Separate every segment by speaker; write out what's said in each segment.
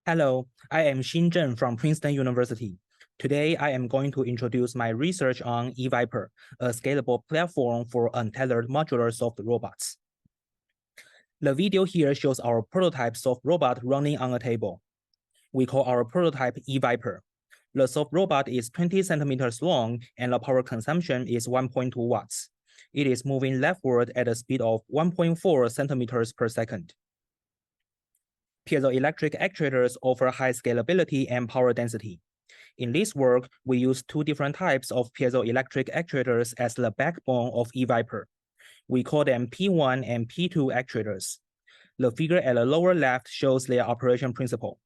Speaker 1: Hello, I am Xin Zhen from Princeton University. Today, I am going to introduce my research on eViper, a scalable platform for untethered modular soft robots. The video here shows our prototype soft robot running on a table. We call our prototype eViper. The soft robot is 20 centimeters long and the power consumption is 1.2 watts. It is moving leftward at a speed of 1.4 centimeters per second. Piezoelectric actuators offer high scalability and power density. In this work, we use two different types of piezoelectric actuators as the backbone of eViper. We call them P1 and P2 actuators. The figure at the lower left shows their operation principle.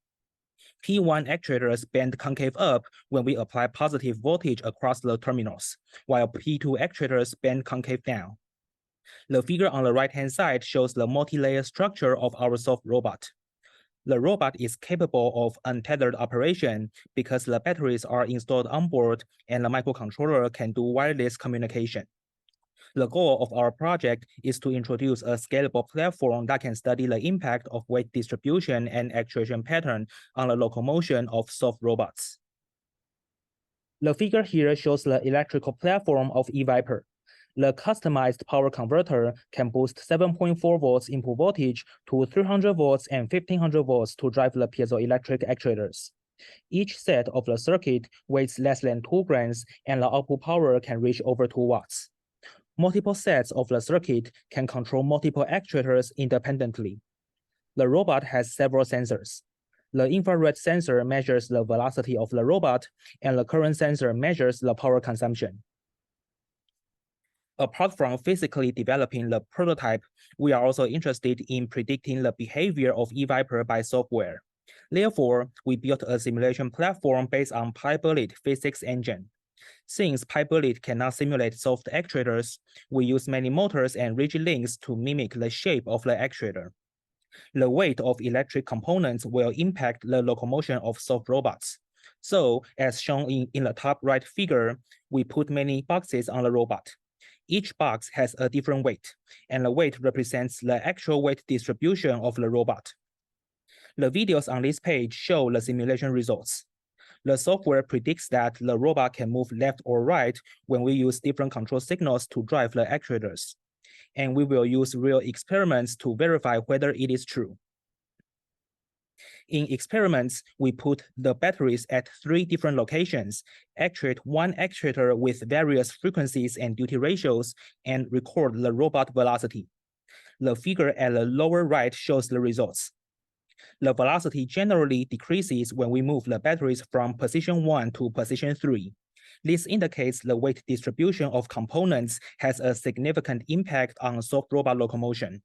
Speaker 1: P1 actuators bend concave up when we apply positive voltage across the terminals, while P2 actuators bend concave down. The figure on the right-hand side shows the multi-layer structure of our soft robot. The robot is capable of untethered operation because the batteries are installed on board and the microcontroller can do wireless communication. The goal of our project is to introduce a scalable platform that can study the impact of weight distribution and actuation pattern on the locomotion of soft robots. The figure here shows the electrical platform of eViper. The customized power converter can boost 7.4 volts input voltage to 300 volts and 1500 volts to drive the piezoelectric actuators. Each set of the circuit weighs less than 2 grams and the output power can reach over 2 watts. Multiple sets of the circuit can control multiple actuators independently. The robot has several sensors. The infrared sensor measures the velocity of the robot, and the current sensor measures the power consumption. Apart from physically developing the prototype, we are also interested in predicting the behavior of eViper by software. Therefore, we built a simulation platform based on PyBullet physics engine. Since PyBullet cannot simulate soft actuators, we use many motors and rigid links to mimic the shape of the actuator. The weight of electric components will impact the locomotion of soft robots. So, as shown in the top right figure, we put many boxes on the robot. Each box has a different weight, and the weight represents the actual weight distribution of the robot. The videos on this page show the simulation results. The software predicts that the robot can move left or right when we use different control signals to drive the actuators. And we will use real experiments to verify whether it is true. In experiments, we put the batteries at 3 different locations, actuate one actuator with various frequencies and duty ratios, and record the robot velocity. The figure at the lower right shows the results. The velocity generally decreases when we move the batteries from position 1 to position 3. This indicates the weight distribution of components has a significant impact on soft robot locomotion.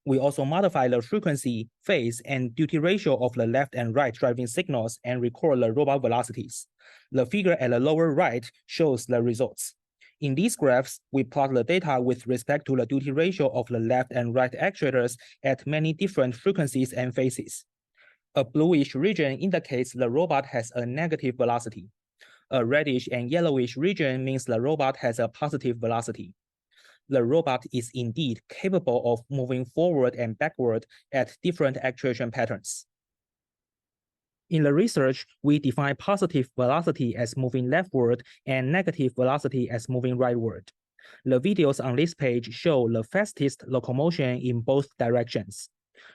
Speaker 1: We also modify the frequency, phase, and duty ratio of the left and right driving signals and record the robot velocities. The figure at the lower right shows the results. In these graphs, we plot the data with respect to the duty ratio of the left and right actuators at many different frequencies and phases. A bluish region indicates the robot has a negative velocity. A reddish and yellowish region means the robot has a positive velocity. The robot is indeed capable of moving forward and backward at different actuation patterns. In the research, we define positive velocity as moving leftward and negative velocity as moving rightward. The videos on this page show the fastest locomotion in both directions.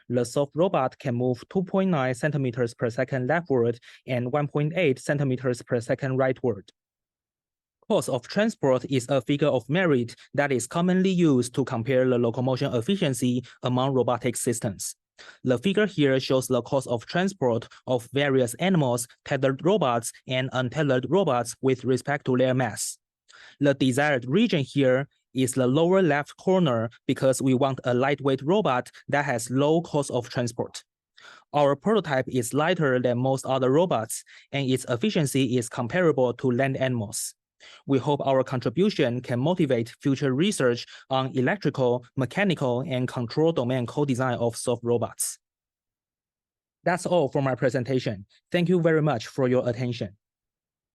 Speaker 1: The soft robot can move 2.9 centimeters per second leftward and 1.8 centimeters per second rightward. Cost of transport is a figure of merit that is commonly used to compare the locomotion efficiency among robotic systems. The figure here shows the cost of transport of various animals, tethered robots, and untethered robots with respect to their mass. The desired region here is the lower left corner because we want a lightweight robot that has low cost of transport. Our prototype is lighter than most other robots, and its efficiency is comparable to land animals. We hope our contribution can motivate future research on electrical, mechanical, and control domain co-design of soft robots. That's all for my presentation. Thank you very much for your attention.